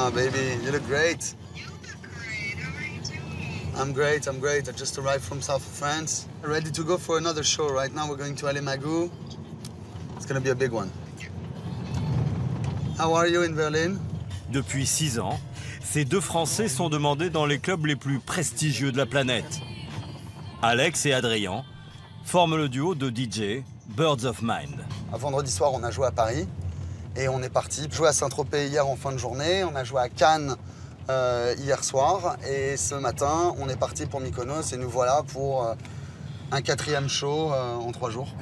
Ah, baby, you look great. You look great. How are you doing? I'm great, I'm great. I just arrived from south of France. Ready to go for another show. Right now we're going to Alemagu. It's gonna be a big one. How are you in Berlin? Depuis 6 ans, ces deux Français sont demandés dans les clubs les plus prestigieux de la planète. Alex et Adrien forment le duo de DJ Birds of Mind. Vendredi soir, on a joué à Paris et on est parti jouer à Saint-Tropez hier en fin de journée. On a joué à Cannes hier soir et ce matin, on est parti pour Mykonos et nous voilà pour un 4e show en 3 jours.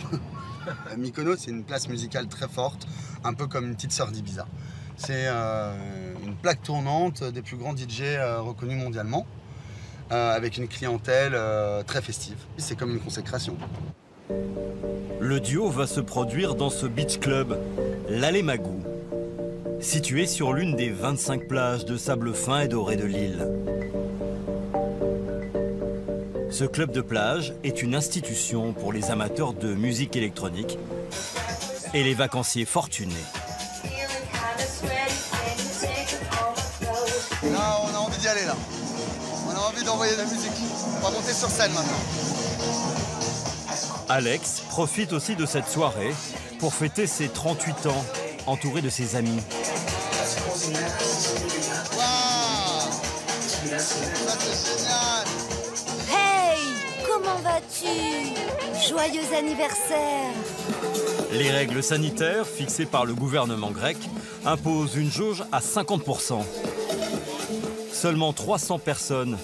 Mykonos, c'est une place musicale très forte, un peu comme une petite sœur d'Ibiza. C'est une plaque tournante des plus grands DJ reconnus mondialement, avec une clientèle très festive. C'est comme une consécration. Le duo va se produire dans ce beach club, l'Alemagu, situé sur l'une des 25 plages de sable fin et doré de l'île. Ce club de plage est une institution pour les amateurs de musique électronique et les vacanciers fortunés. Là, on a envie d'y aller, là. On a envie d'envoyer de la musique. On va monter sur scène maintenant. Alex profite aussi de cette soirée pour fêter ses 38 ans, entouré de ses amis. Waouh! Ça, c'est génial! Hey! Comment vas-tu? Joyeux anniversaire! Les règles sanitaires fixées par le gouvernement grec imposent une jauge à 50%. Seulement 300 personnes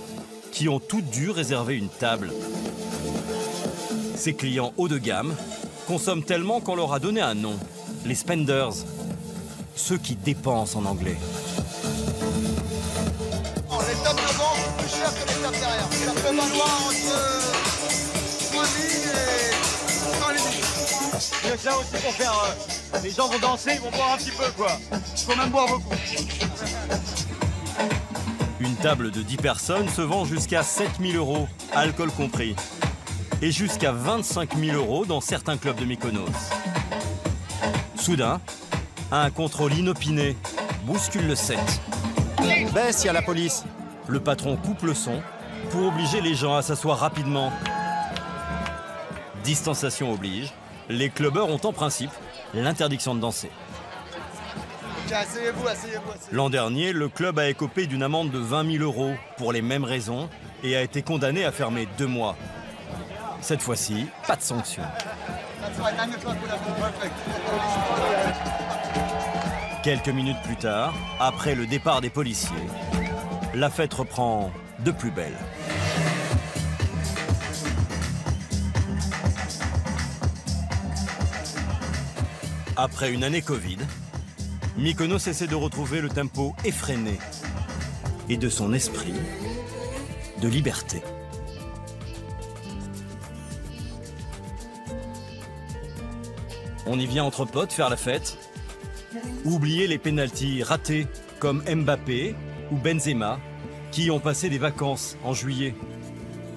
qui ont toutes dû réserver une table. Ces clients haut de gamme consomment tellement qu'on leur a donné un nom, les spenders, ceux qui dépensent en anglais. Les tables devant sont plus chères que les tables derrière. Ça peut valoir entre 3 000 et 100 000. Il y a ça aussi pour faire... les gens vont danser, ils vont boire un petit peu, quoi. Il faut même boire beaucoup. Une table de 10 personnes se vend jusqu'à 7 000 €, alcool compris. Et jusqu'à 25 000 € dans certains clubs de Mykonos. Soudain, un contrôle inopiné bouscule le set. Baisse, il y a la police. Le patron coupe le son pour obliger les gens à s'asseoir rapidement. Distanciation oblige, les clubbeurs ont en principe l'interdiction de danser. Ok, asseyez-vous, asseyez-vous. L'an dernier, le club a écopé d'une amende de 20 000 € pour les mêmes raisons et a été condamné à fermer 2 mois. Cette fois-ci, pas de sanction. Quelques minutes plus tard, après le départ des policiers, la fête reprend de plus belle. Après une année Covid, Mykonos essaie de retrouver le tempo effréné et de son esprit de liberté. On y vient entre potes faire la fête. Oubliez les pénaltys ratés comme Mbappé ou Benzema qui ont passé des vacances en juillet.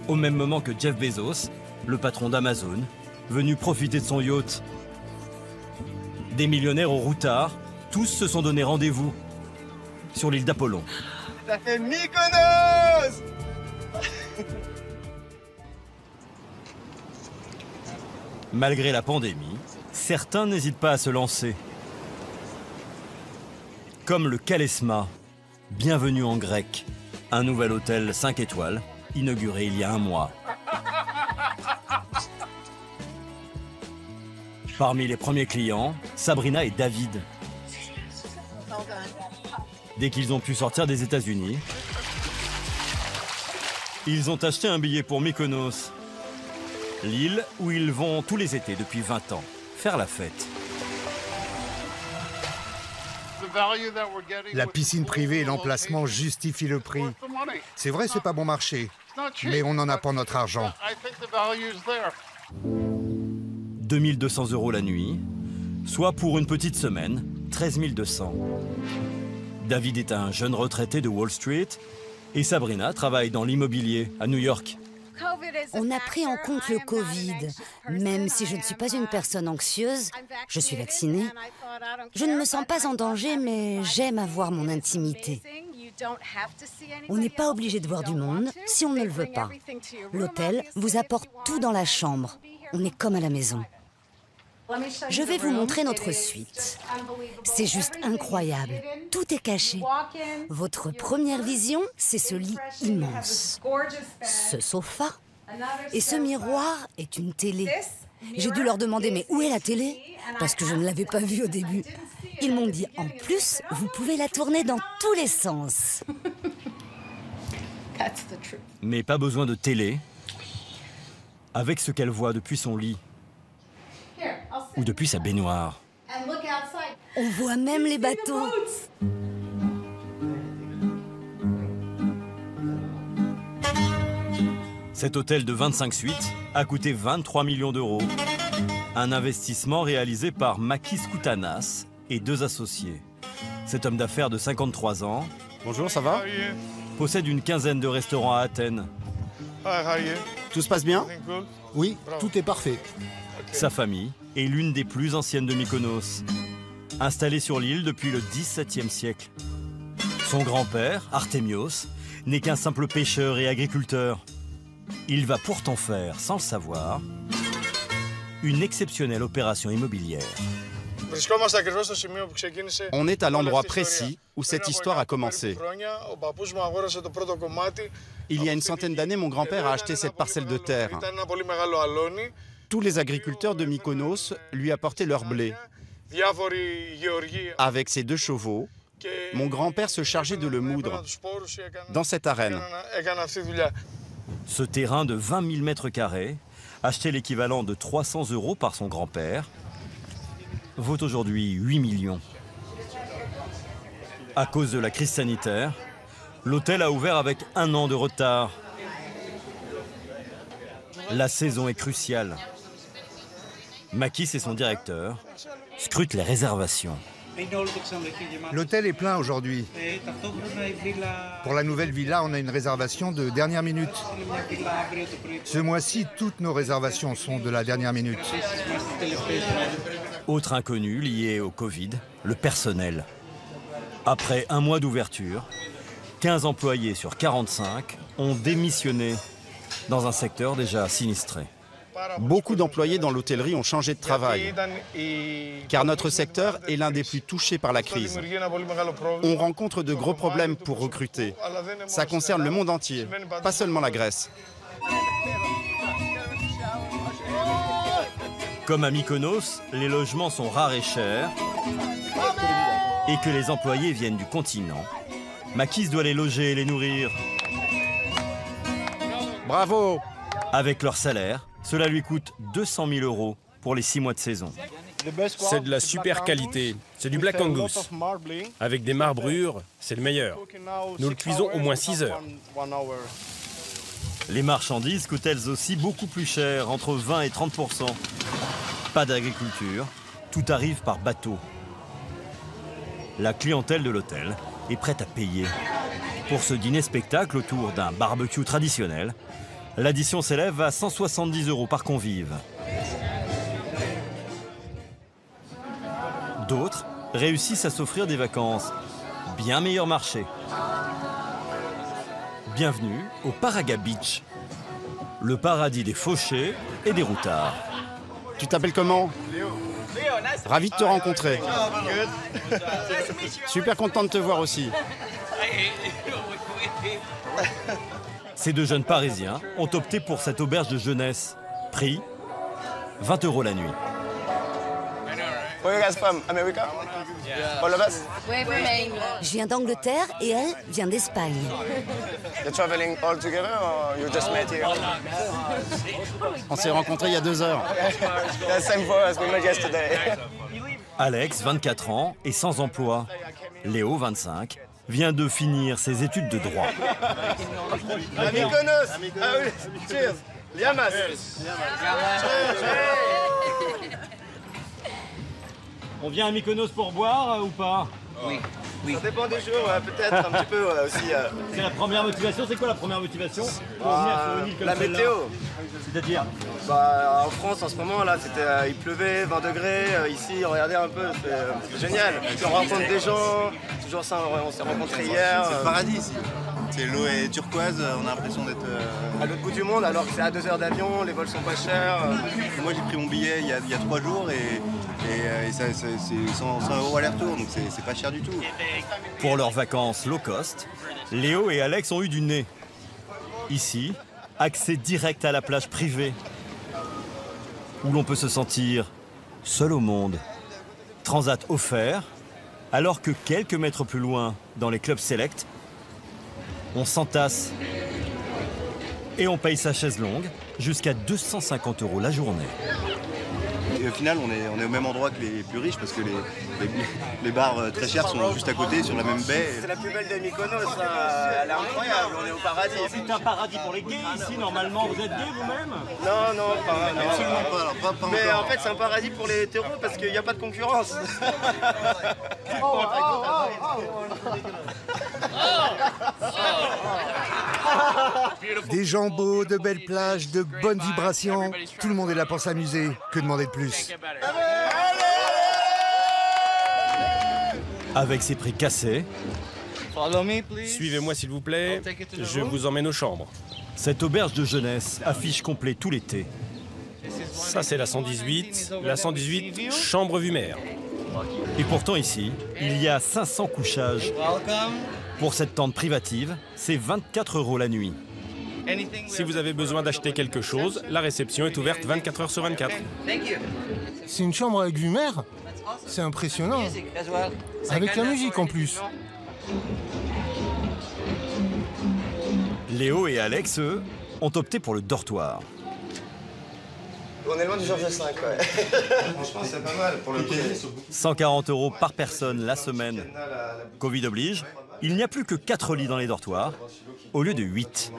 Au même moment que Jeff Bezos, le patron d'Amazon, venu profiter de son yacht. Des millionnaires au routard, tous se sont donné rendez-vous sur l'île d'Apollon. Ça fait Mykonos! Malgré la pandémie, certains n'hésitent pas à se lancer. Comme le Kalesma, bienvenue en grec, un nouvel hôtel 5 étoiles, inauguré il y a 1 mois. Parmi les premiers clients, Sabrina et David. Dès qu'ils ont pu sortir des États-Unis, ils ont acheté un billet pour Mykonos, l'île où ils vont tous les étés depuis 20 ans, faire la fête. La piscine privée et l'emplacement justifient le prix. C'est vrai, c'est pas bon marché, mais on n'en a pas notre argent. 2 200 € la nuit, soit pour une petite semaine, 13 200. David est un jeune retraité de Wall Street et Sabrina travaille dans l'immobilier à New York. On a pris en compte le Covid. Même si je ne suis pas une personne anxieuse, je suis vaccinée. Je ne me sens pas en danger, mais j'aime avoir mon intimité. On n'est pas obligé de voir du monde si on ne le veut pas. L'hôtel vous apporte tout dans la chambre. On est comme à la maison. Je vais vous montrer notre suite. C'est juste incroyable. Tout est caché. Votre première vision, c'est ce lit immense, ce sofa. Et ce miroir est une télé. J'ai dû leur demander, mais où est la télé? Parce que je ne l'avais pas vue au début. Ils m'ont dit, en plus, vous pouvez la tourner dans tous les sens. Mais pas besoin de télé. Avec ce qu'elle voit depuis son lit ou depuis sa baignoire. On voit même les bateaux. Cet hôtel de 25 suites a coûté 23 millions d'euros. Un investissement réalisé par Makis Koutanas et 2 associés. Cet homme d'affaires de 53 ans Bonjour, ça va? possède une quinzaine de restaurants à Athènes. Tout se passe bien? Oui, tout est parfait. Sa famille est l'une des plus anciennes de Mykonos, installée sur l'île depuis le XVIIe siècle. Son grand-père, Artémios, n'est qu'un simple pêcheur et agriculteur. Il va pourtant faire, sans le savoir, une exceptionnelle opération immobilière. On est à l'endroit précis où cette histoire a commencé. Il y a une centaine d'années, mon grand-père a acheté cette parcelle de terre. Tous les agriculteurs de Mykonos lui apportaient leur blé. Avec ses 2 chevaux, mon grand-père se chargeait de le moudre dans cette arène. Ce terrain de 20 000 mètres carrés, acheté l'équivalent de 300 € par son grand-père, vaut aujourd'hui 8 millions. À cause de la crise sanitaire, l'hôtel a ouvert avec 1 an de retard. La saison est cruciale. Makis et son directeur scrutent les réservations. L'hôtel est plein aujourd'hui. Pour la nouvelle villa, on a une réservation de dernière minute. Ce mois-ci, toutes nos réservations sont de la dernière minute. Autre inconnu lié au Covid, le personnel. Après 1 mois d'ouverture, 15 employés sur 45 ont démissionné dans un secteur déjà sinistré. Beaucoup d'employés dans l'hôtellerie ont changé de travail, car notre secteur est l'un des plus touchés par la crise. On rencontre de gros problèmes pour recruter. Ça concerne le monde entier, pas seulement la Grèce. Comme à Mykonos, les logements sont rares et chers et que les employés viennent du continent, Makis doit les loger et les nourrir. Bravo! Avec leur salaire, cela lui coûte 200 000 € pour les 6 mois de saison. C'est de la super qualité. C'est du Black Angus. Avec des marbrures, c'est le meilleur. Nous le cuisons au moins 6 heures. Les marchandises coûtent elles aussi beaucoup plus cher, entre 20 et 30 %. Pas d'agriculture, tout arrive par bateau. La clientèle de l'hôtel est prête à payer. Pour ce dîner-spectacle autour d'un barbecue traditionnel, l'addition s'élève à 170 € par convive. D'autres réussissent à s'offrir des vacances bien meilleur marché. Bienvenue au Paraga Beach, le paradis des fauchés et des routards. Tu t'appelles comment? Ravi de te rencontrer. Super content de te voir aussi. Ces 2 jeunes Parisiens ont opté pour cette auberge de jeunesse. Prix 20 € la nuit. Je viens d'Angleterre et elle vient d'Espagne. On s'est rencontrés il y a 2 heures. Alex, 24 ans, est sans emploi. Léo, 25, vient de finir ses études de droit. On vient à Mykonos pour boire ou pas? Oui. Ça dépend des jours, peut-être un petit peu aussi. C'est la première motivation. C'est quoi la première motivation pour venir sur une île comme la celle-là? météo. C'est-à-dire? En France en ce moment là, il pleuvait, 20 degrés. Ici, regardez un peu, c'est génial. On rencontre des gens, toujours ça, on s'est rencontrés hier. C'est le paradis ici. L'eau est turquoise, on a l'impression d'être à l'autre bout du monde, alors que c'est à 2 heures d'avion, les vols sont pas chers. Moi j'ai pris mon billet il y a 3 jours et c'est 100 € aller-retour, donc c'est pas cher du tout. Pour leurs vacances low cost, Léo et Alex ont eu du nez. Ici, accès direct à la plage privée, où l'on peut se sentir seul au monde. Transat offert, alors que quelques mètres plus loin, dans les clubs select, on s'entasse et on paye sa chaise longue jusqu'à 250 € la journée. Et au final, on est au même endroit que les plus riches parce que les bars très chers sont juste à côté, sur la même baie. C'est la plus belle de Mykonos, elle est incroyable, on est au paradis. C'est un paradis pour les gays ici, normalement. Vous êtes gay vous-même? Non, pas Absolument pas, alors pas mais encore. en fait, c'est un paradis pour les hétéros parce qu'il n'y a pas de concurrence. Des gens beaux, de belles plages, de bonnes vibrations. Tout le monde est là pour s'amuser. Que demander de plus? Avec ses prix cassés, Suivez-moi s'il vous plaît, je vous emmène aux chambres. cette auberge de jeunesse affiche complet tout l'été. Ça c'est la 118, chambre vue mer. Et pourtant ici, il y a 500 couchages. Pour cette tente privative, c'est 24 € la nuit. Si vous avez besoin d'acheter quelque chose, la réception est ouverte 24 heures sur 24. C'est une chambre avec vue mer? C'est impressionnant. Avec la musique en plus. Léo et Alex, eux, ont opté pour le dortoir. On est loin du Georges V, ouais. Franchement, c'est pas mal pour le prix. 140 € par personne la semaine. Covid oblige, il n'y a plus que 4 lits dans les dortoirs, au lieu de 8.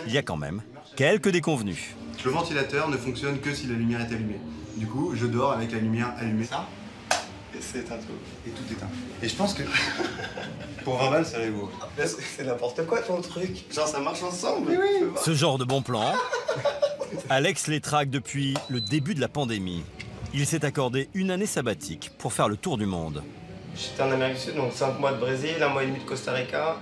Il y a quand même quelques déconvenus. Le ventilateur ne fonctionne que si la lumière est allumée. Du coup, je dors avec la lumière allumée. Ça, et c'est éteint tout. Et tout éteint. Et je pense que pour 20 balles, ça allait vaut. C'est n'importe quoi ton truc. Genre ça marche ensemble. Oui. Ce genre de bon plan, Alex les traque depuis le début de la pandémie. Il s'est accordé une année sabbatique pour faire le tour du monde. J'étais en Amérique du Sud, donc 5 mois de Brésil, 1 mois et demi de Costa Rica,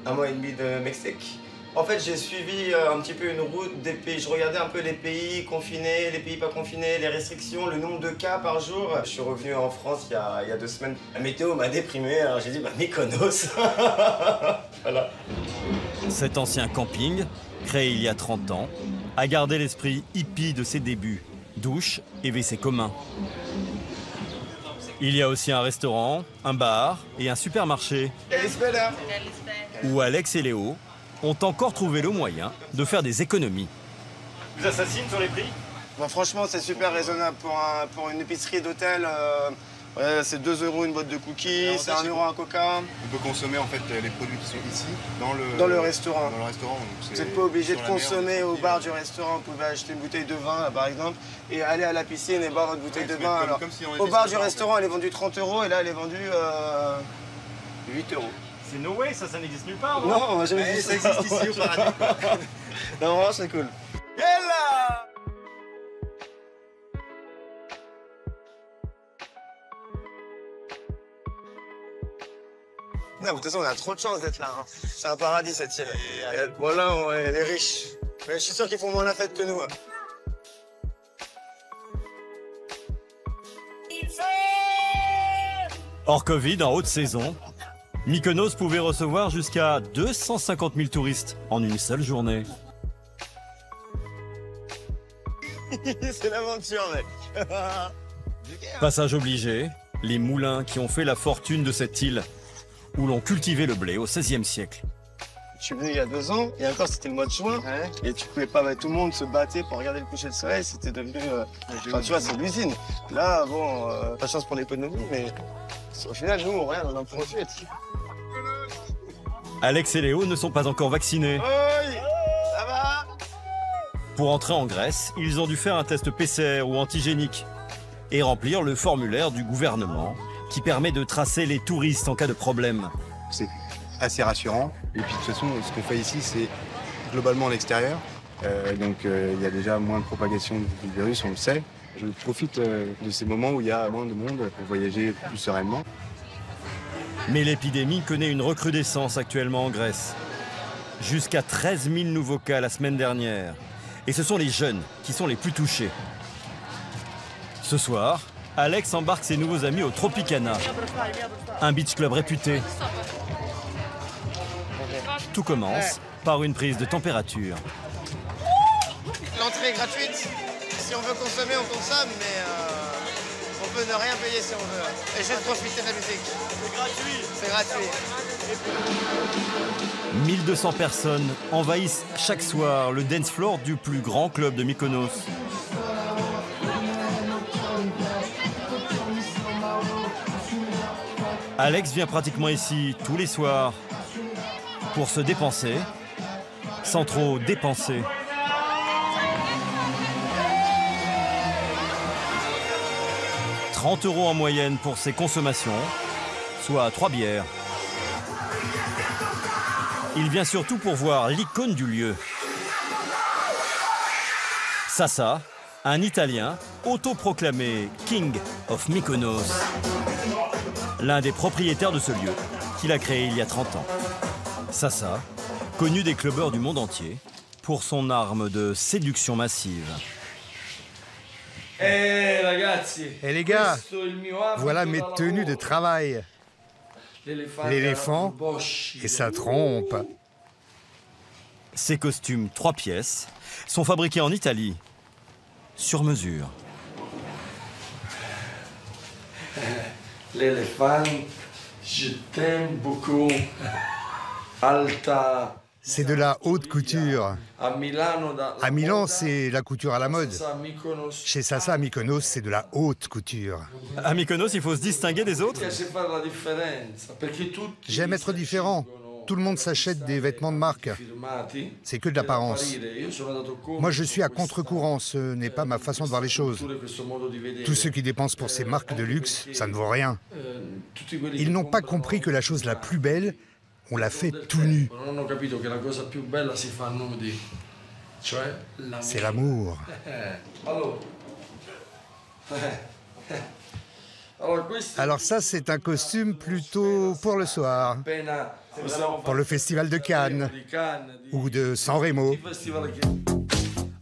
1 mois et demi de Mexique. En fait, j'ai suivi un petit peu une route des pays. Je regardais un peu les pays confinés, les pays pas confinés, les restrictions, le nombre de cas par jour. Je suis revenu en France il y a 2 semaines. La météo m'a déprimé, alors j'ai dit Mykonos. Voilà. Cet ancien camping, créé il y a 30 ans, a gardé l'esprit hippie de ses débuts. Douche et WC commun. Il y a aussi un restaurant, un bar et un supermarché où Alex et Léo ont encore trouvé le moyen de faire des économies. Vous assassinez sur les prix? Bon, franchement, c'est super raisonnable pour une épicerie d'hôtel. Ouais, c'est 2 € une boîte de cookies, c'est 1 € un coca. On peut consommer en fait les produits qui sont ici dans le restaurant. Dans le restaurant. Vous n'êtes pas obligé de consommer au bar du restaurant. Vous pouvez acheter une bouteille de vin, là, par exemple, et aller à la piscine et boire votre bouteille de vin. Alors, comme si on était au bar du sur un restaurant, elle est vendue 30 € et là, elle est vendue 8 €. C'est no way, ça n'existe nulle part, Non, on va jamais vu ça existe ici au paradis. Non, vraiment, c'est cool. Non, de toute façon, on a trop de chance d'être là. Hein. C'est un paradis, cette île. Voilà, elle est riche. Mais je suis sûr qu'ils font moins la fête que nous. Hein. Hors Covid, en haute saison, Mykonos pouvait recevoir jusqu'à 250 000 touristes en une seule journée. C'est l'aventure, mec. Passage obligé, les moulins qui ont fait la fortune de cette île, où l'on cultivait le blé au XVIe siècle. Je suis venu il y a 2 ans, et encore c'était le mois de juin, et tu pouvais pas, tout le monde se battait pour regarder le coucher de soleil, c'était devenu... Enfin, tu vois, c'est l'usine. Là, bon, pas de chance pour l'économie, mais au final, nous, regarde, on en profite. Alex et Léo ne sont pas encore vaccinés. Oui, ça va? Pour entrer en Grèce, ils ont dû faire un test PCR ou antigénique et remplir le formulaire du gouvernement qui permet de tracer les touristes en cas de problème. C'est assez rassurant. Et puis de toute façon, ce qu'on fait ici, c'est globalement à l'extérieur. Donc il y a déjà moins de propagation du virus, on le sait. Je profite de ces moments où il y a moins de monde pour voyager plus sereinement. Mais l'épidémie connaît une recrudescence actuellement en Grèce. Jusqu'à 13 000 nouveaux cas la semaine dernière. Et ce sont les jeunes qui sont les plus touchés. Ce soir, Alex embarque ses nouveaux amis au Tropicana, un beach club réputé. Tout commence par une prise de température. L'entrée est gratuite. Si on veut consommer, on consomme, mais on peut ne rien payer si on veut. Et juste profiter de la musique. C'est gratuit. C'est gratuit. 1200 personnes envahissent chaque soir le dance floor du plus grand club de Mykonos. Alex vient pratiquement ici tous les soirs pour se dépenser, sans trop dépenser. « 30 € en moyenne pour ses consommations, soit 3 bières. Il vient surtout pour voir l'icône du lieu. Sasa, un Italien autoproclamé King of Mykonos. L'un des propriétaires de ce lieu, qu'il a créé il y a 30 ans. Sasa, connu des clubbeurs du monde entier pour son arme de séduction massive. Eh les gars, voilà mes tenues de travail. L'éléphant et sa trompe. Ces costumes 3 pièces sont fabriqués en Italie, sur mesure. L'éléphant, je t'aime beaucoup. Alta. C'est de la haute couture. À Milan, c'est la couture à la mode. Chez Sasa, à Mykonos, c'est de la haute couture. À Mykonos, il faut se distinguer des autres. J'aime être différent. Tout le monde s'achète des vêtements de marque. C'est que de l'apparence. Moi, je suis à contre-courant. Ce n'est pas ma façon de voir les choses. Tous ceux qui dépensent pour ces marques de luxe, ça ne vaut rien. Ils n'ont pas compris que la chose la plus belle, on l'a fait tout nu. C'est l'amour. Alors ça, c'est un costume plutôt pour le soir, pour le festival de Cannes ou de San Remo.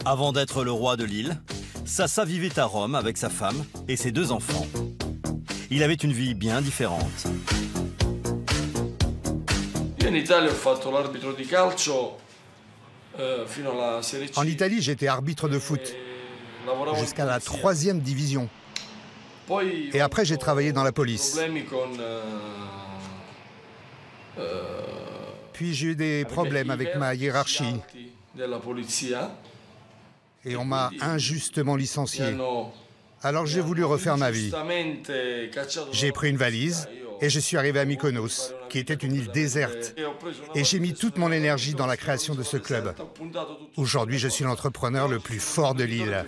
Avant d'être le roi de l'île, Sasa vivait à Rome avec sa femme et ses 2 enfants. Il avait une vie bien différente. En Italie, j'étais arbitre de foot, jusqu'à la 3e division. Et après, j'ai travaillé dans la police. Puis j'ai eu des problèmes avec ma hiérarchie. Et on m'a injustement licencié. Alors j'ai voulu refaire ma vie. J'ai pris une valise et je suis arrivé à Mykonos, qui était une île déserte. Et j'ai mis toute mon énergie dans la création de ce club. Aujourd'hui, je suis l'entrepreneur le plus fort de l'île.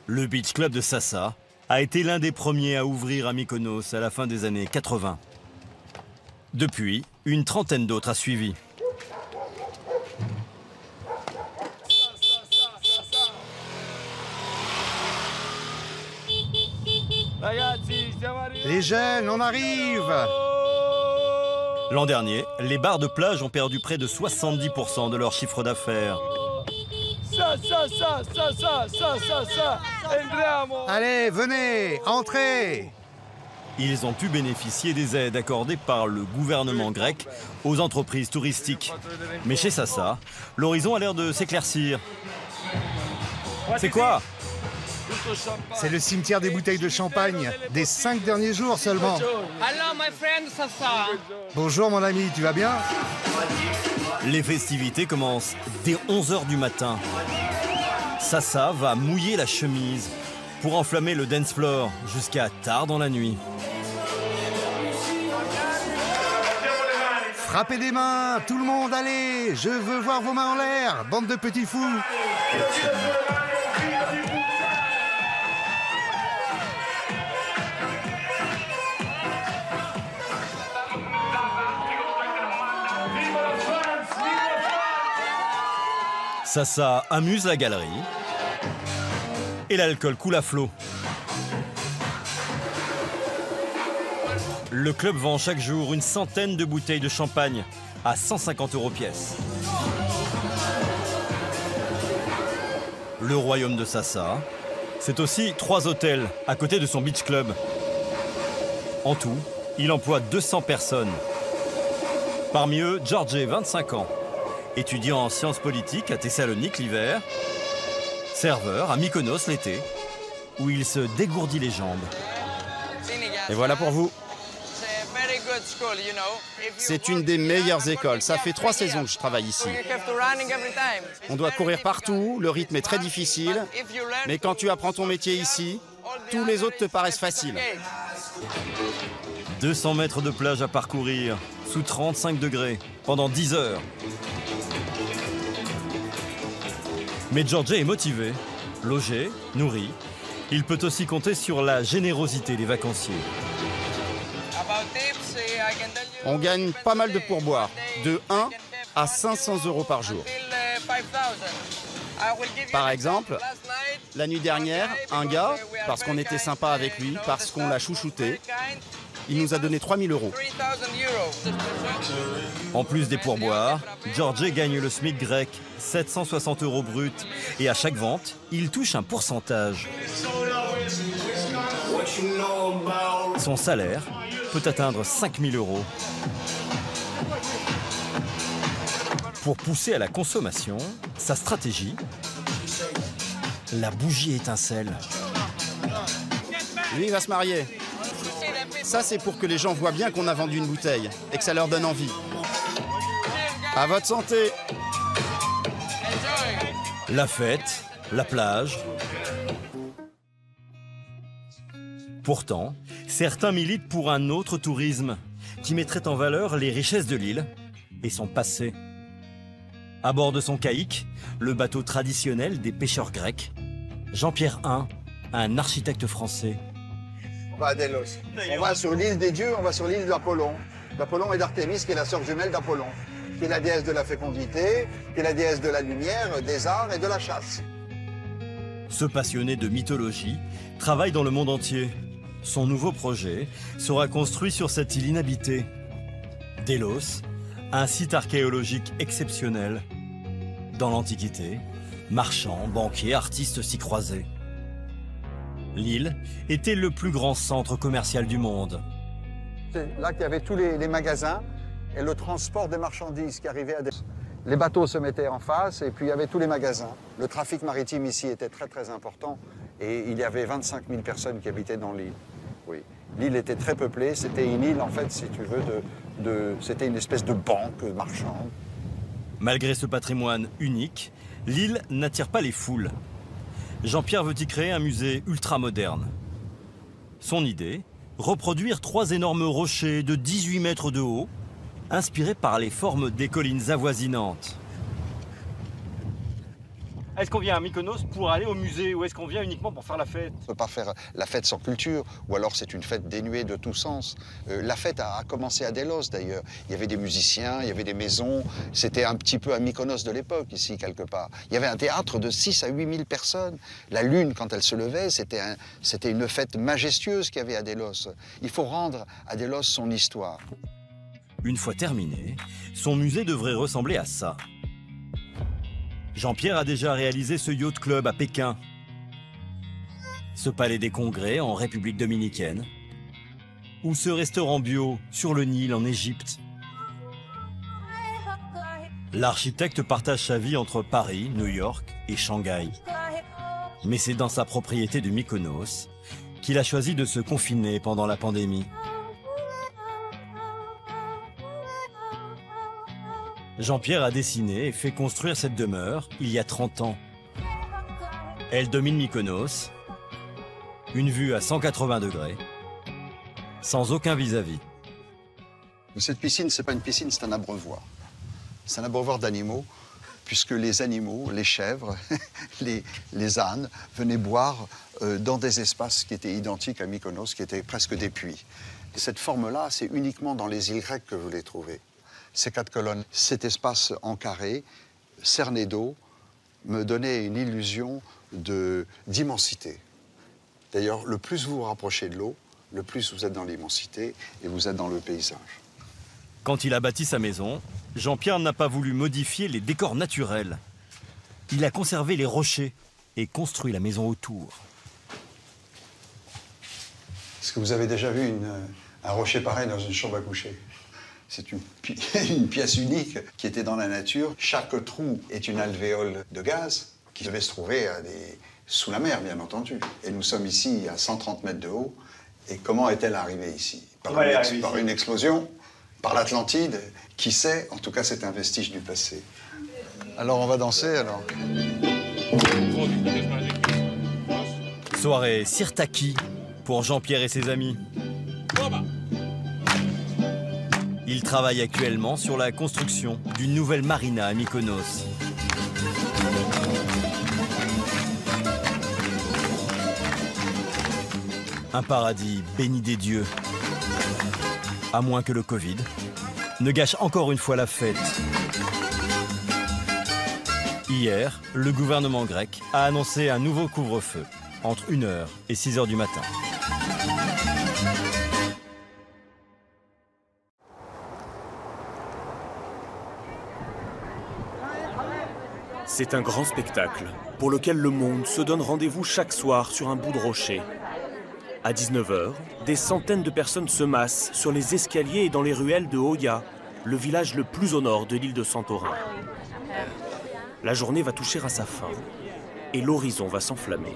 Le Beach Club de Sasa a été l'un des premiers à ouvrir à Mykonos à la fin des années 80. Depuis, une trentaine d'autres a suivi. Les jeunes, on arrive! L'an dernier, les bars de plage ont perdu près de 70% de leur chiffre d'affaires. Allez, venez, entrez! Ils ont pu bénéficier des aides accordées par le gouvernement grec aux entreprises touristiques. Mais chez Sasa, l'horizon a l'air de s'éclaircir. C'est quoi? C'est le cimetière des bouteilles de champagne, des 5 derniers jours seulement. Bonjour mon ami, tu vas bien? Les festivités commencent dès 11h du matin. Sasa va mouiller la chemise pour enflammer le dance floor jusqu'à tard dans la nuit. Frappez des mains, tout le monde, allez! Je veux voir vos mains en l'air, bande de petits fous! Ça amuse la galerie. Et l'alcool coule à flot. Le club vend chaque jour une centaine de bouteilles de champagne à 150 € pièce. Le royaume de Sasa, c'est aussi 3 hôtels à côté de son beach club. En tout, il emploie 200 personnes. Parmi eux, George, 25 ans, étudiant en sciences politiques à Thessalonique l'hiver, serveur à Mykonos l'été, où il se dégourdit les jambes. Et voilà pour vous. C'est une des meilleures écoles. Ça fait 3 saisons que je travaille ici. On doit courir partout, le rythme est très difficile. Mais quand tu apprends ton métier ici, tous les autres te paraissent faciles. 200 mètres de plage à parcourir, sous 35 degrés, pendant 10 heures. Mais George est motivé, logé, nourri. Il peut aussi compter sur la générosité des vacanciers. On gagne pas mal de pourboires, de 1 à 500 € par jour. Par exemple, la nuit dernière, un gars, parce qu'on était sympa avec lui, parce qu'on l'a chouchouté, il nous a donné 3 000 €. En plus des pourboires, George gagne le SMIC grec, 760 € brut. Et à chaque vente, il touche un pourcentage. Son salaire peut atteindre 5 000 €. Pour pousser à la consommation, sa stratégie, la bougie étincelle. Lui, il va se marier. Ça, c'est pour que les gens voient bien qu'on a vendu une bouteille et que ça leur donne envie. À votre santé. La fête, la plage. Pourtant, certains militent pour un autre tourisme qui mettrait en valeur les richesses de l'île et son passé. À bord de son caïque, le bateau traditionnel des pêcheurs grecs, Jean-Pierre I, un architecte français. On va à Delos. On va sur l'île des dieux, on va sur l'île d'Apollon. D'Apollon et d'Artémis, qui est la sœur jumelle d'Apollon, qui est la déesse de la fécondité, qui est la déesse de la lumière, des arts et de la chasse. Ce passionné de mythologie travaille dans le monde entier. Son nouveau projet sera construit sur cette île inhabitée. Delos, un site archéologique exceptionnel. Dans l'Antiquité, marchands, banquiers, artistes s'y croisaient. L'île était le plus grand centre commercial du monde. C'est là qu'il y avait tous les magasins et le transport des marchandises qui arrivaient à des... Les bateaux se mettaient en face et puis il y avait tous les magasins. Le trafic maritime ici était très très important et il y avait 25 000 personnes qui habitaient dans l'île. Oui. L'île était très peuplée, c'était une île en fait, si tu veux, c'était une espèce de banque marchande. Malgré ce patrimoine unique, l'île n'attire pas les foules. Jean-Pierre veut y créer un musée ultramoderne. Son idée, reproduire 3 énormes rochers de 18 mètres de haut, inspirés par les formes des collines avoisinantes. Est-ce qu'on vient à Mykonos pour aller au musée ou est-ce qu'on vient uniquement pour faire la fête? On ne peut pas faire la fête sans culture, ou alors c'est une fête dénuée de tout sens. La fête a commencé à Delos d'ailleurs. Il y avait des musiciens, il y avait des maisons. C'était un petit peu à Mykonos de l'époque, ici, quelque part. Il y avait un théâtre de 6 à 8 000 personnes. La lune, quand elle se levait, c'était une fête majestueuse qu'il y avait à Delos. Il faut rendre à Delos son histoire. Une fois terminé, son musée devrait ressembler à ça. Jean-Pierre a déjà réalisé ce yacht club à Pékin, ce palais des congrès en République dominicaine, ou ce restaurant bio sur le Nil en Égypte. L'architecte partage sa vie entre Paris, New York et Shanghai. Mais c'est dans sa propriété de Mykonos qu'il a choisi de se confiner pendant la pandémie. Jean-Pierre a dessiné et fait construire cette demeure il y a 30 ans. Elle domine Mykonos, une vue à 180 degrés, sans aucun vis-à-vis. Cette piscine, c'est pas une piscine, c'est un abreuvoir. C'est un abreuvoir d'animaux, puisque les animaux, les chèvres, les ânes, venaient boire dans des espaces qui étaient identiques à Mykonos, qui étaient presque des puits. Et cette forme-là, c'est uniquement dans les îles grecques que vous les trouvez. Ces 4 colonnes, cet espace en carré, cerné d'eau, me donnait une illusion d'immensité. D'ailleurs, le plus vous vous rapprochez de l'eau, le plus vous êtes dans l'immensité et vous êtes dans le paysage. Quand il a bâti sa maison, Jean-Pierre n'a pas voulu modifier les décors naturels. Il a conservé les rochers et construit la maison autour. Est-ce que vous avez déjà vu un rocher pareil dans une chambre à coucher? C'est une pièce unique qui était dans la nature. Chaque trou est une alvéole de gaz qui devait se trouver sous la mer, bien entendu. Et nous sommes ici à 130 mètres de haut. Et comment est-elle arrivée ici? Par une explosion? Par l'Atlantide? Qui sait? En tout cas, c'est un vestige du passé. Alors, on va danser, alors. Soirée Sirtaki pour Jean-Pierre et ses amis. Il travaille actuellement sur la construction d'une nouvelle marina à Mykonos. Un paradis béni des dieux. À moins que le Covid ne gâche encore une fois la fête. Hier, le gouvernement grec a annoncé un nouveau couvre-feu entre 1h et 6h du matin. C'est un grand spectacle pour lequel le monde se donne rendez-vous chaque soir sur un bout de rocher. À 19h, des centaines de personnes se massent sur les escaliers et dans les ruelles de Oia, le village le plus au nord de l'île de Santorin. La journée va toucher à sa fin et l'horizon va s'enflammer.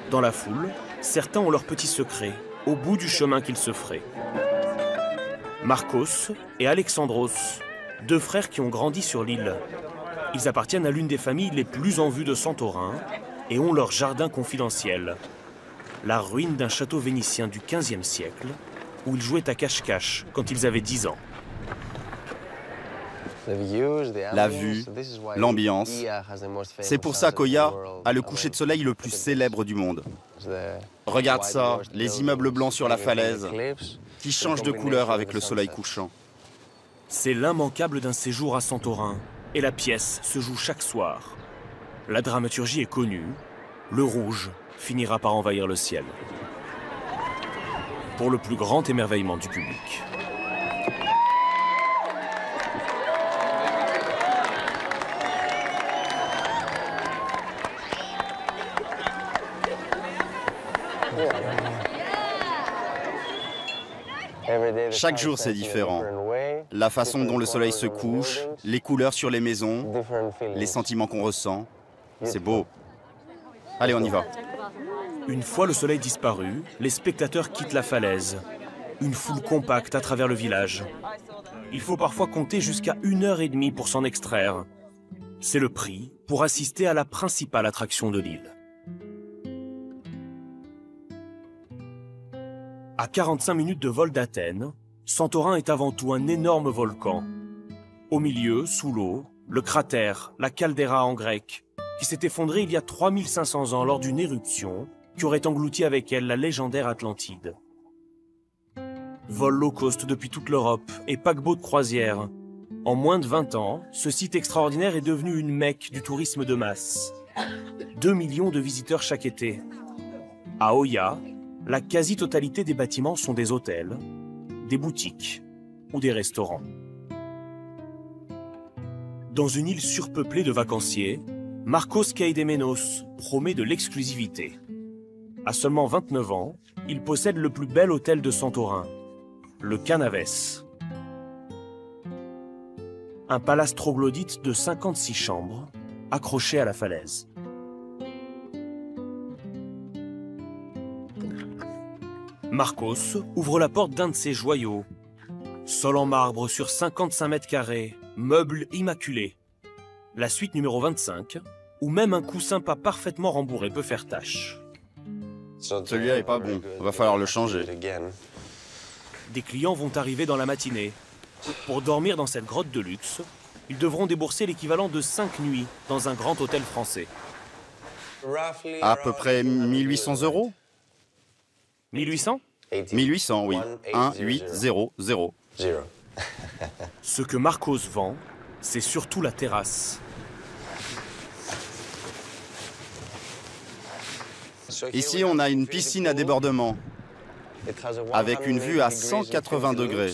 Dans la foule, certains ont leur petit secret au bout du chemin qu'ils se feraient. Marcos et Alexandros, deux frères qui ont grandi sur l'île. Ils appartiennent à l'une des familles les plus en vue de Santorin et ont leur jardin confidentiel. La ruine d'un château vénitien du XVe siècle où ils jouaient à cache-cache quand ils avaient 10 ans. La vue, l'ambiance. C'est pour ça qu'Oia a le coucher de soleil le plus célèbre du monde. Regarde ça, les immeubles blancs sur la falaise, qui changent de couleur avec le soleil couchant. C'est l'immanquable d'un séjour à Santorin, et la pièce se joue chaque soir. La dramaturgie est connue, le rouge finira par envahir le ciel. Pour le plus grand émerveillement du public. Chaque jour, c'est différent. La façon dont le soleil se couche, les couleurs sur les maisons, les sentiments qu'on ressent, c'est beau. Allez, on y va. Une fois le soleil disparu, les spectateurs quittent la falaise. Une foule compacte à travers le village. Il faut parfois compter jusqu'à 1h30 pour s'en extraire. C'est le prix pour assister à la principale attraction de l'île. À 45 minutes de vol d'Athènes, Santorin est avant tout un énorme volcan. Au milieu, sous l'eau, le cratère, la caldeira en grec, qui s'est effondré il y a 3500 ans lors d'une éruption qui aurait englouti avec elle la légendaire Atlantide. Vol low cost depuis toute l'Europe et paquebot de croisière. En moins de 20 ans, ce site extraordinaire est devenu une mecque du tourisme de masse. 2 millions de visiteurs chaque été. À Oia, la quasi-totalité des bâtiments sont des hôtels, des boutiques ou des restaurants. Dans une île surpeuplée de vacanciers, Marcos Keidemenos promet de l'exclusivité. À seulement 29 ans, il possède le plus bel hôtel de Santorin, le Canaves. Un palace troglodyte de 56 chambres, accroché à la falaise. Marcos ouvre la porte d'un de ses joyaux. Sol en marbre sur 55 mètres carrés, meubles immaculés. La suite numéro 25, où même un coussin pas parfaitement rembourré peut faire tache. Celui-là est pas bon, va falloir le changer. Des clients vont arriver dans la matinée. Pour dormir dans cette grotte de luxe, ils devront débourser l'équivalent de 5 nuits dans un grand hôtel français. À peu près 1800 €. 1800 1800, oui. 1800. Ce que Marcos vend, c'est surtout la terrasse. Ici, on a une piscine à débordement avec une vue à 180 degrés.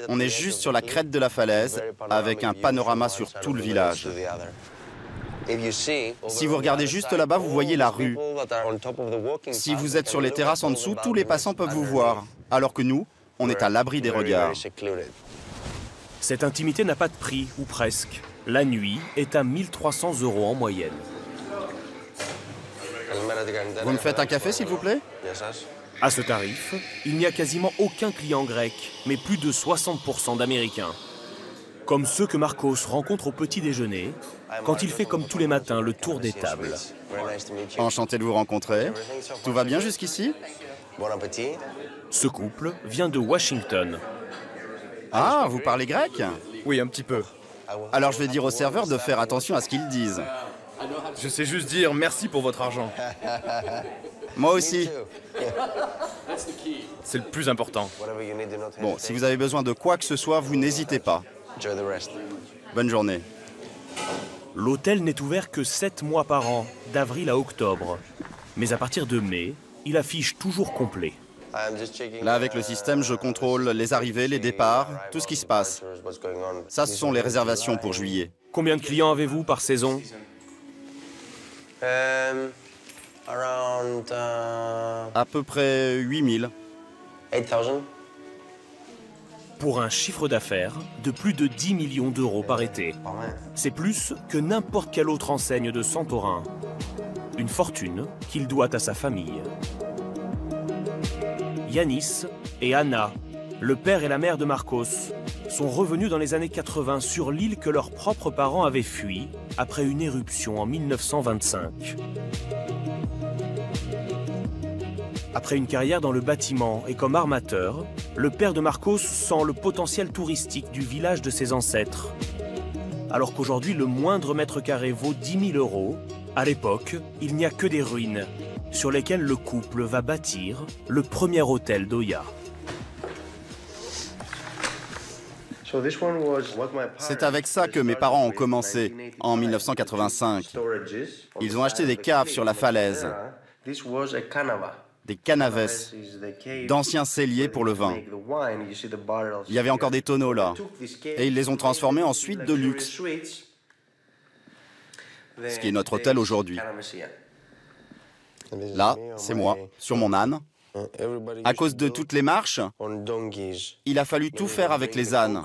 On est juste sur la crête de la falaise avec un panorama sur tout le village. Si vous regardez juste là-bas, vous voyez la rue. Si vous êtes sur les terrasses en dessous, tous les passants peuvent vous voir, alors que nous, on est à l'abri des regards. Cette intimité n'a pas de prix, ou presque. La nuit est à 1 300 € en moyenne. Vous me faites un café, s'il vous plaît? À ce tarif, il n'y a quasiment aucun client grec, mais plus de 60% d'Américains. Comme ceux que Marcos rencontre au petit déjeuner, quand il fait comme tous les matins le tour des tables. Enchanté de vous rencontrer. Tout va bien jusqu'ici? Ce couple vient de Washington. Ah, vous parlez grec? Oui, un petit peu. Alors je vais dire aux serveurs de faire attention à ce qu'ils disent. Je sais juste dire merci pour votre argent. Moi aussi. C'est le plus important. Bon, si vous avez besoin de quoi que ce soit, vous n'hésitez pas. Bonne journée. L'hôtel n'est ouvert que 7 mois par an, d'avril à octobre. Mais à partir de mai, il affiche toujours complet. Là, avec le système, je contrôle les arrivées, les départs, tout ce qui se passe. Ça, ce sont les réservations pour juillet. Combien de clients avez-vous par saison? À peu près 8000. Pour un chiffre d'affaires de plus de 10 millions d'euros par été. C'est plus que n'importe quelle autre enseigne de Santorin. Une fortune qu'il doit à sa famille. Yanis et Anna, le père et la mère de Marcos, sont revenus dans les années 80 sur l'île que leurs propres parents avaient fui après une éruption en 1925. Après une carrière dans le bâtiment et comme armateur, le père de Marcos sent le potentiel touristique du village de ses ancêtres. Alors qu'aujourd'hui, le moindre mètre carré vaut 10 000 €, à l'époque, il n'y a que des ruines, sur lesquelles le couple va bâtir le premier hôtel d'Oya. C'est avec ça que mes parents ont commencé, en 1985. Ils ont acheté des caves sur la falaise, des canaves, d'anciens celliers pour le vin. Il y avait encore des tonneaux là, et ils les ont transformés en suites de luxe, ce qui est notre hôtel aujourd'hui. Là, c'est moi, sur mon âne. À cause de toutes les marches, il a fallu tout faire avec les ânes.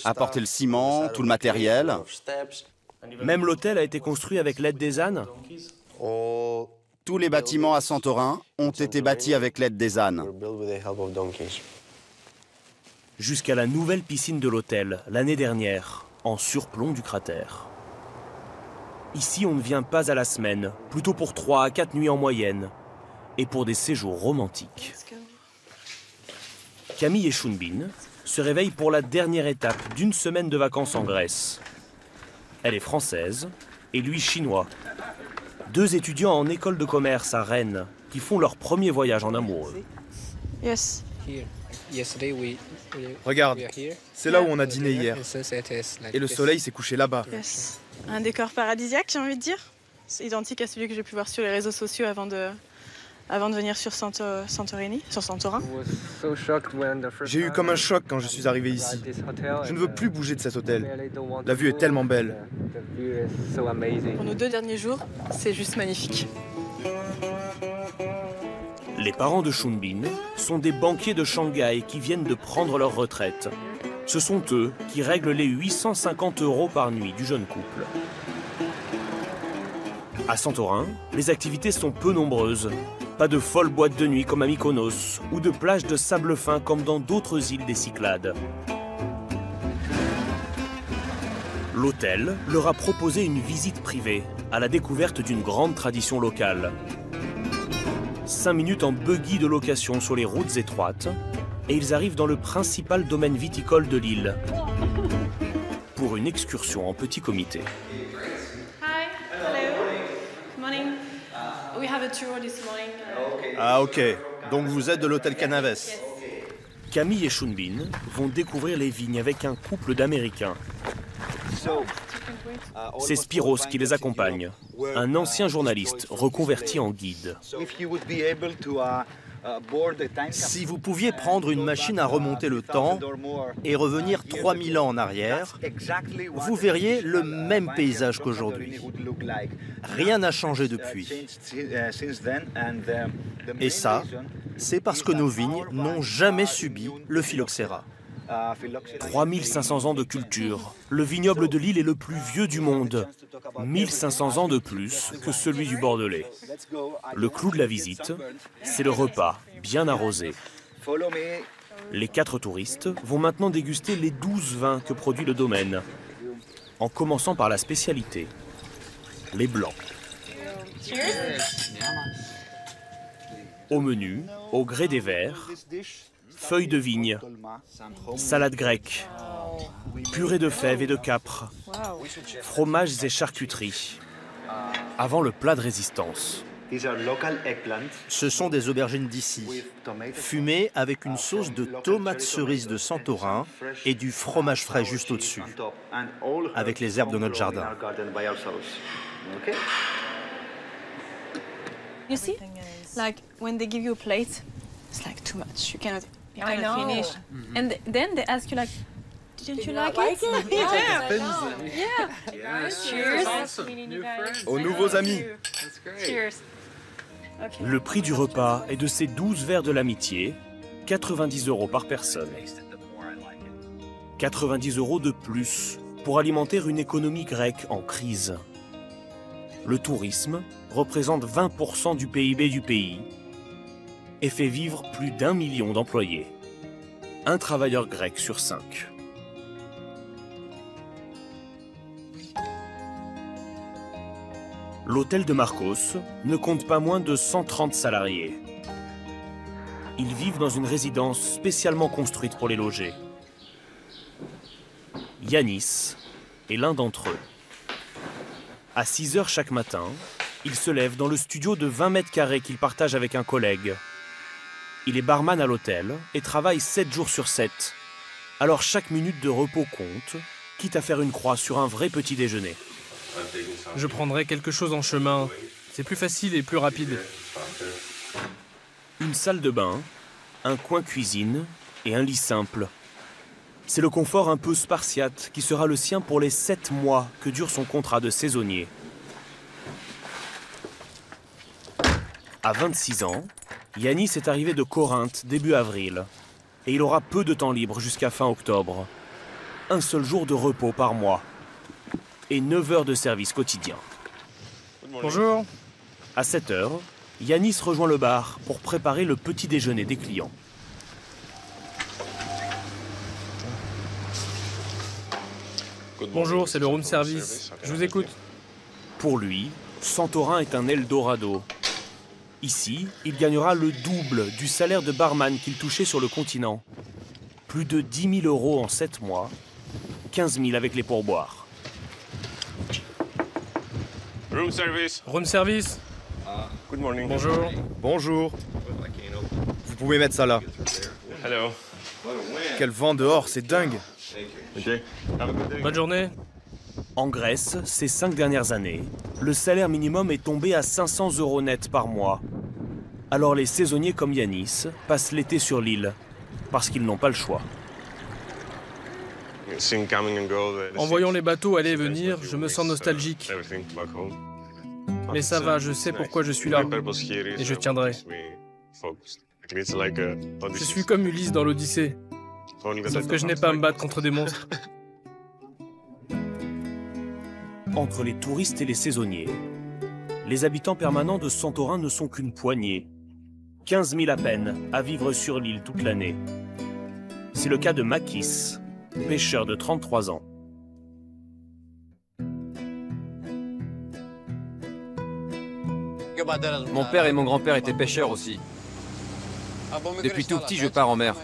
Apporter le ciment, tout le matériel. Même l'hôtel a été construit avec l'aide des ânes? Tous les bâtiments à Santorin ont été bâtis avec l'aide des ânes. Jusqu'à la nouvelle piscine de l'hôtel, l'année dernière, en surplomb du cratère. Ici, on ne vient pas à la semaine, plutôt pour 3 à 4 nuits en moyenne, et pour des séjours romantiques. Camille et Shunbin se réveillent pour la dernière étape d'une semaine de vacances en Grèce. Elle est française et lui chinois. 2 étudiants en école de commerce à Rennes qui font leur premier voyage en amoureux. Regarde, c'est là où on a dîné hier. Et le soleil s'est couché là-bas. Un décor paradisiaque, j'ai envie de dire. C'est identique à celui que j'ai pu voir sur les réseaux sociaux avant de venir sur Santorini, sur Santorin. J'ai eu comme un choc quand je suis arrivé ici. Je ne veux plus bouger de cet hôtel. La vue est tellement belle. Pour nos 2 derniers jours, c'est juste magnifique. Les parents de Shunbin sont des banquiers de Shanghai qui viennent de prendre leur retraite. Ce sont eux qui règlent les 850 € par nuit du jeune couple. À Santorin, les activités sont peu nombreuses. Pas de folles boîtes de nuit comme à Mykonos ou de plages de sable fin comme dans d'autres îles des Cyclades. L'hôtel leur a proposé une visite privée à la découverte d'une grande tradition locale. 5 minutes en buggy de location sur les routes étroites et ils arrivent dans le principal domaine viticole de l'île pour une excursion en petit comité. Ah ok, donc vous êtes de l'hôtel Canaves. Camille et Shunbin vont découvrir les vignes avec un couple d'Américains. C'est Spiros qui les accompagne, un ancien journaliste reconverti en guide. Si vous pouviez prendre une machine à remonter le temps et revenir 3000 ans en arrière, vous verriez le même paysage qu'aujourd'hui. Rien n'a changé depuis. Et ça, c'est parce que nos vignes n'ont jamais subi le phylloxéra. 3500 ans de culture. Le vignoble de l'île est le plus vieux du monde. 1500 ans de plus que celui du Bordelais. Le clou de la visite, c'est le repas, bien arrosé. Les 4 touristes vont maintenant déguster les 12 vins que produit le domaine, en commençant par la spécialité, les blancs. Au menu, au gré des verres, feuilles de vigne, salade grecque, purée de fèves et de capres, fromages et charcuteries, avant le plat de résistance. Ce sont des aubergines d'ici, fumées avec une sauce de tomates cerises de Santorin et du fromage frais juste au-dessus, avec les herbes de notre jardin. You see, like when they give you a plate, it's like too much. You cannot finish. And then they ask you like, didn't you like it? Yeah. Cheers. Aux nouveaux amis. Cheers. Le prix du repas est de ces 12 verres de l'amitié, 90 € par personne. 90 € de plus pour alimenter une économie grecque en crise. Le tourisme représente 20% du PIB du pays et fait vivre plus d'1 million d'employés. Un travailleur grec sur 5. L'hôtel de Markos ne compte pas moins de 130 salariés. Ils vivent dans une résidence spécialement construite pour les loger. Yanis est l'un d'entre eux. À 6 h chaque matin, il se lève dans le studio de 20 mètres carrés qu'il partage avec un collègue. Il est barman à l'hôtel et travaille 7 jours sur 7. Alors chaque minute de repos compte, quitte à faire une croix sur un vrai petit déjeuner. Je prendrai quelque chose en chemin. C'est plus facile et plus rapide. Une salle de bain, un coin cuisine et un lit simple. C'est le confort un peu spartiate qui sera le sien pour les 7 mois que dure son contrat de saisonnier. À 26 ans, Yanis est arrivé de Corinthe début avril. Et il aura peu de temps libre jusqu'à fin octobre. Un seul jour de repos par mois. Et 9 heures de service quotidien. Bonjour. À 7 h, Yanis rejoint le bar pour préparer le petit déjeuner des clients. Bonjour, c'est le room service. Je vous écoute. Pour lui, Santorin est un Eldorado. Ici, il gagnera le double du salaire de barman qu'il touchait sur le continent. Plus de 10 000 € en 7 mois, 15 000 avec les pourboires. Room service. Room service. Good morning. Bonjour. Bonjour. Vous pouvez mettre ça là. Hello. Quel vent dehors, c'est dingue. Bonne journée. En Grèce, ces 5 dernières années, le salaire minimum est tombé à 500 € net par mois. Alors les saisonniers comme Yanis passent l'été sur l'île, parce qu'ils n'ont pas le choix. En voyant les bateaux aller et venir, je me sens nostalgique. Mais ça va, je sais pourquoi je suis là. Et je tiendrai. Je suis comme Ulysse dans l'Odyssée. Sauf que je n'ai pas à me battre contre des monstres. Entre les touristes et les saisonniers, les habitants permanents de Santorin ne sont qu'une poignée. 15 000 à peine à vivre sur l'île toute l'année. C'est le cas de Makis, pêcheur de 33 ans. Mon père et mon grand-père étaient pêcheurs aussi. Depuis tout petit, je pars en mer.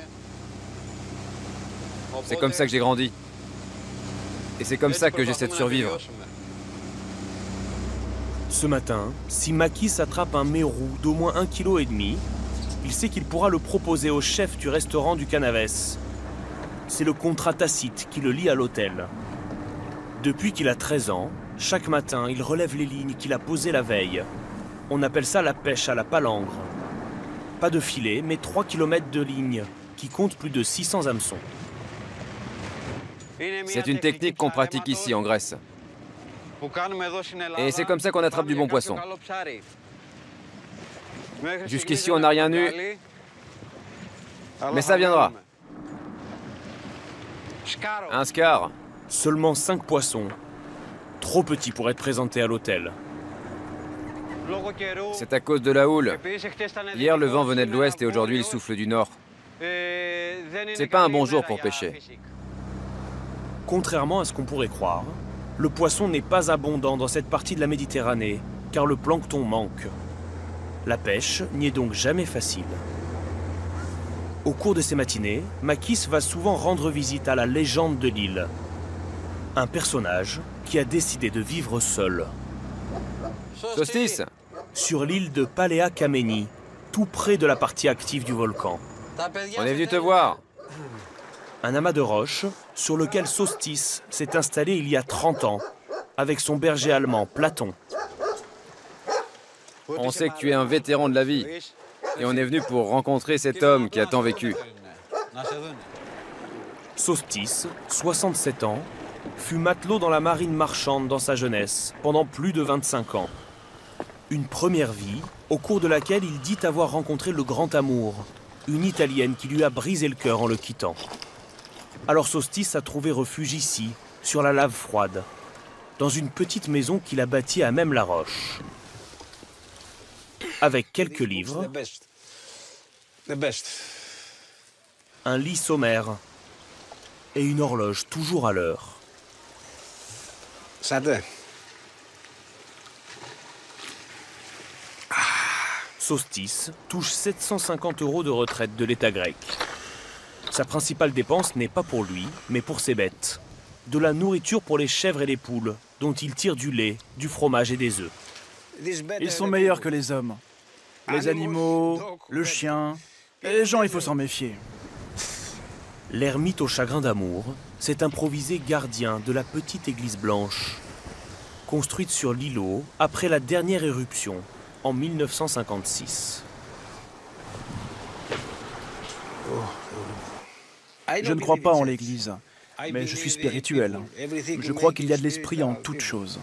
C'est comme ça que j'ai grandi. Et c'est comme ça que j'essaie de survivre. Ce matin, si Makis attrape un mérou d'au moins 1,5 kg, il sait qu'il pourra le proposer au chef du restaurant du Canaves. C'est le contrat tacite qui le lie à l'hôtel. Depuis qu'il a 13 ans, chaque matin, il relève les lignes qu'il a posées la veille. On appelle ça la pêche à la palangre. Pas de filet, mais 3 km de ligne, qui compte plus de 600 hameçons. C'est une technique qu'on pratique ici en Grèce. Et c'est comme ça qu'on attrape du bon poisson. Jusqu'ici, on n'a rien eu. Mais ça viendra. Un scar. Seulement 5 poissons. Trop petits pour être présentés à l'hôtel. C'est à cause de la houle. Hier, le vent venait de l'ouest et aujourd'hui, il souffle du nord. C'est pas un bon jour pour pêcher. Contrairement à ce qu'on pourrait croire, le poisson n'est pas abondant dans cette partie de la Méditerranée, car le plancton manque. La pêche n'y est donc jamais facile. Au cours de ces matinées, Makis va souvent rendre visite à la légende de l'île. Un personnage qui a décidé de vivre seul. Sostis. Sur l'île de Palea Kameni, tout près de la partie active du volcan. On est venu te voir. Un amas de roches sur lequel Sostis s'est installé il y a 30 ans, avec son berger allemand Platon. On sait que tu es un vétéran de la vie. Et on est venu pour rencontrer cet homme qui a tant vécu. Sostis, 67 ans, fut matelot dans la marine marchande dans sa jeunesse, pendant plus de 25 ans. Une première vie, au cours de laquelle il dit avoir rencontré le grand amour, une Italienne qui lui a brisé le cœur en le quittant. Alors Sostis a trouvé refuge ici, sur la lave froide, dans une petite maison qu'il a bâtie à même la roche. Avec quelques livres, un lit sommaire et une horloge toujours à l'heure. Sostis touche 750 € de retraite de l'État grec. Sa principale dépense n'est pas pour lui, mais pour ses bêtes. De la nourriture pour les chèvres et les poules, dont il tire du lait, du fromage et des œufs. Ils sont meilleurs que les hommes. Les animaux, le chien, les gens, il faut s'en méfier. L'ermite au chagrin d'amour s'est improvisé gardien de la petite église blanche, construite sur l'îlot après la dernière éruption, en 1956. Je ne crois pas en l'église, mais je suis spirituel. Je crois qu'il y a de l'esprit en toute chose.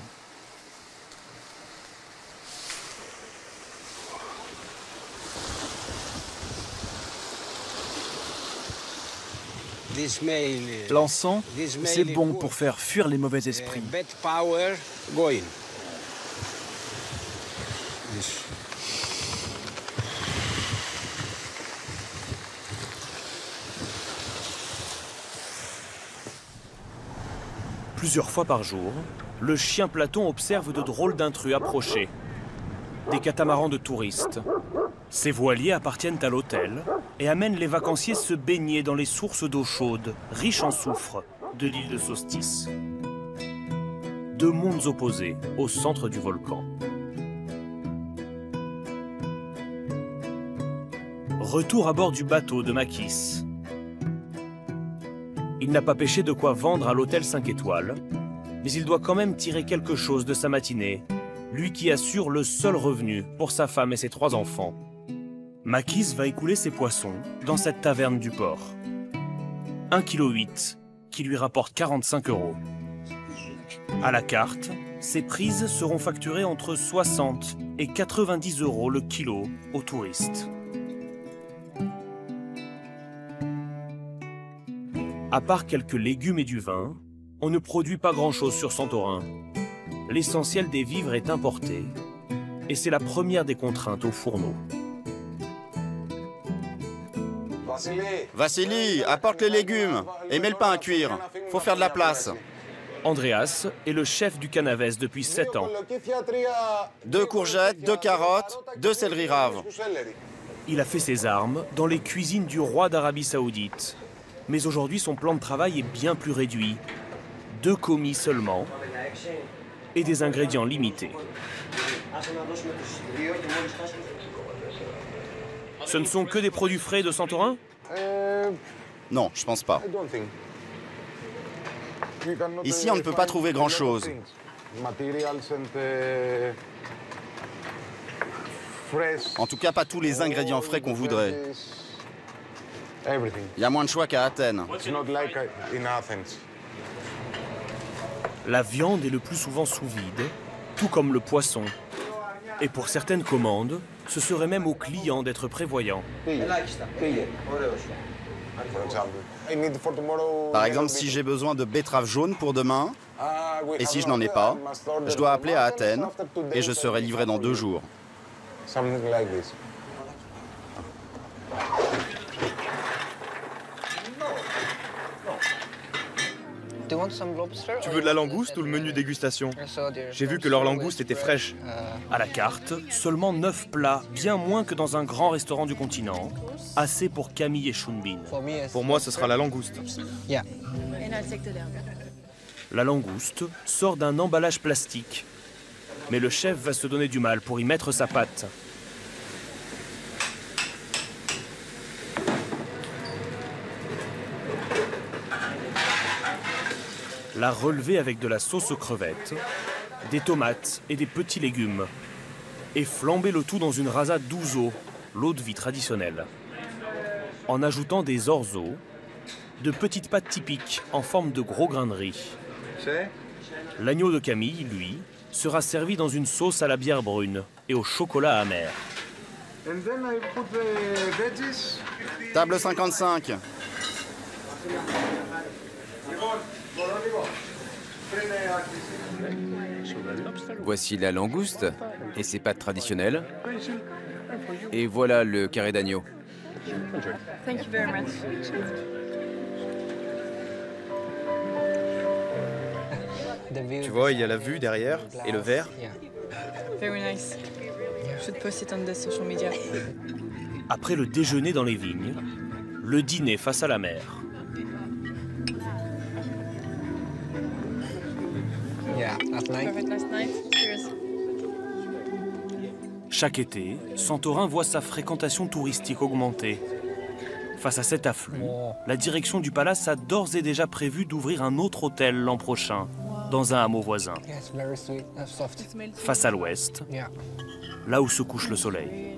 L'encens, c'est bon pour faire fuir les mauvais esprits. Plusieurs fois par jour, le chien Platon observe de drôles d'intrus approcher. Des catamarans de touristes. Ces voiliers appartiennent à l'hôtel et amènent les vacanciers se baigner dans les sources d'eau chaude, riches en soufre, de l'île de Sostis. Deux mondes opposés au centre du volcan. Retour à bord du bateau de Makis. Il n'a pas pêché de quoi vendre à l'hôtel 5 étoiles, mais il doit quand même tirer quelque chose de sa matinée, lui qui assure le seul revenu pour sa femme et ses 3 enfants. Makis va écouler ses poissons dans cette taverne du port. 1,8 kg qui lui rapporte 45 €. À la carte, ces prises seront facturées entre 60 et 90 € le kilo aux touristes. À part quelques légumes et du vin, on ne produit pas grand-chose sur Santorin. L'essentiel des vivres est importé, et c'est la première des contraintes aux fourneaux. Vassili, apporte les légumes et mets le pain à cuire. Faut faire de la place. Andreas est le chef du Canavès depuis 7 ans. 2 courgettes, 2 carottes, 2 céleri raves. Il a fait ses armes dans les cuisines du roi d'Arabie Saoudite. Mais aujourd'hui, son plan de travail est bien plus réduit. 2 commis seulement et des ingrédients limités. Ce ne sont que des produits frais de Santorin ? Non, je pense pas. Ici, on ne peut pas trouver grand-chose. En tout cas, pas tous les ingrédients frais qu'on voudrait. Il y a moins de choix qu'à Athènes. La viande est le plus souvent sous vide, tout comme le poisson. Et pour certaines commandes, ce serait même aux clients d'être prévoyants. Par exemple, si j'ai besoin de betteraves jaunes pour demain, et si je n'en ai pas, je dois appeler à Athènes et je serai livré dans 2 jours. Tu veux de la langouste ou le menu dégustation? J'ai vu que leur langouste était fraîche. À la carte, seulement 9 plats, bien moins que dans un grand restaurant du continent. Assez pour Camille et Shunbin. Pour moi, ce sera la langouste. La langouste sort d'un emballage plastique. Mais le chef va se donner du mal pour y mettre sa pâte. La relever avec de la sauce aux crevettes, des tomates et des petits légumes. Et flamber le tout dans une rasa d'ouzo, l'eau de vie traditionnelle. En ajoutant des orzos, de petites pâtes typiques en forme de gros grains de riz. L'agneau de Camille, lui, sera servi dans une sauce à la bière brune et au chocolat amer. Table 55. Voici la langouste et ses pâtes traditionnelles. Et voilà le carré d'agneau. Tu vois, il y a la vue derrière et le verre. Après le déjeuner dans les vignes, le dîner face à la mer. Chaque été, Santorin voit sa fréquentation touristique augmenter. Face à cet afflux, la direction du palace a d'ores et déjà prévu d'ouvrir un autre hôtel l'an prochain, dans un hameau voisin. Face à l'ouest, là où se couche le soleil.